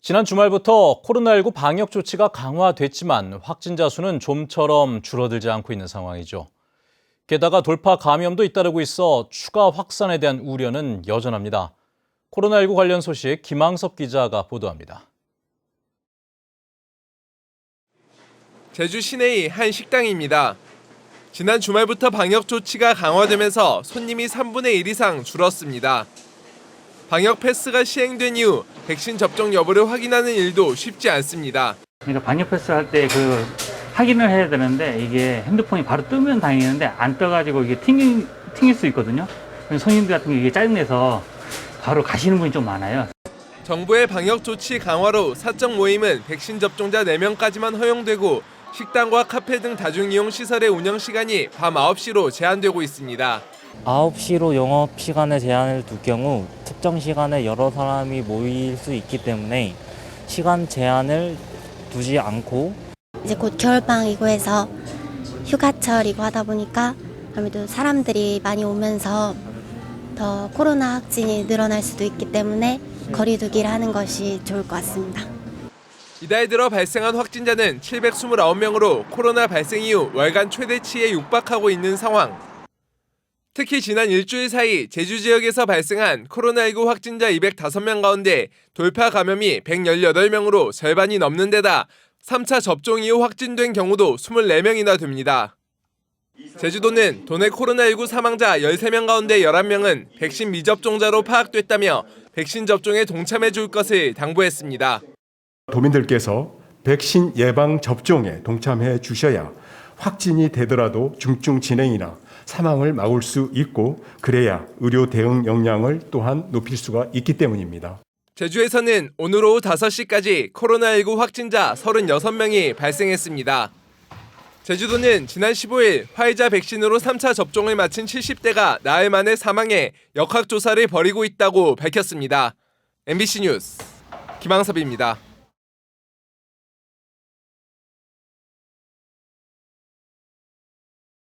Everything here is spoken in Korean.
지난 주말부터 코로나19 방역 조치가 강화됐지만 확진자 수는 좀처럼 줄어들지 않고 있는 상황이죠. 게다가 돌파 감염도 잇따르고 있어 추가 확산에 대한 우려는 여전합니다. 코로나19 관련 소식 김항섭 기자가 보도합니다. 제주 시내의 한 식당입니다. 지난 주말부터 방역 조치가 강화되면서 손님이 3분의 1 이상 줄었습니다. 방역 패스가 시행된 이후 백신 접종 여부를 확인하는 일도 쉽지 않습니다. 그러니까 방역 패스 할 때 확인을 해야 되는데 이게 핸드폰이 바로 뜨면 다행이는데 안 떠가지고 이게 튕길 수 있거든요. 손님들 같은 게 이게 짜증내서 바로 가시는 분이 좀 많아요. 정부의 방역 조치 강화로 사적 모임은 백신 접종자 4명까지만 허용되고 식당과 카페 등 다중이용 시설의 운영 시간이 밤 9시로 제한되고 있습니다. 9시로 영업시간에 제한을 둘 경우 특정 시간에 여러 사람이 모일 수 있기 때문에 시간 제한을 두지 않고 이제 곧 겨울방학이고 해서 휴가철이고 하다 보니까 아무래도 사람들이 많이 오면서 더 코로나 확진이 늘어날 수도 있기 때문에 거리 두기를 하는 것이 좋을 것 같습니다. 이달 들어 발생한 확진자는 729명으로 코로나 발생 이후 월간 최대치에 육박하고 있는 상황. 특히 지난 일주일 사이 제주 지역에서 발생한 코로나19 확진자 205명 가운데 돌파 감염이 118명으로 절반이 넘는 데다 3차 접종 이후 확진된 경우도 24명이나 됩니다. 제주도는 도내 코로나19 사망자 13명 가운데 11명은 백신 미접종자로 파악됐다며 백신 접종에 동참해 줄 것을 당부했습니다. 도민들께서 백신 예방 접종에 동참해 주셔야 확진이 되더라도 중증 진행이나 사망을 막을 수 있고 그래야 의료 대응 역량을 또한 높일 수가 있기 때문입니다. 제주에서는 오늘 오후 5시까지 코로나19 확진자 36명이 발생했습니다. 제주도는 지난 15일 화이자 백신으로 3차 접종을 마친 70대가 나흘 만에 사망해 역학조사를 벌이고 있다고 밝혔습니다. MBC 뉴스 김항섭입니다.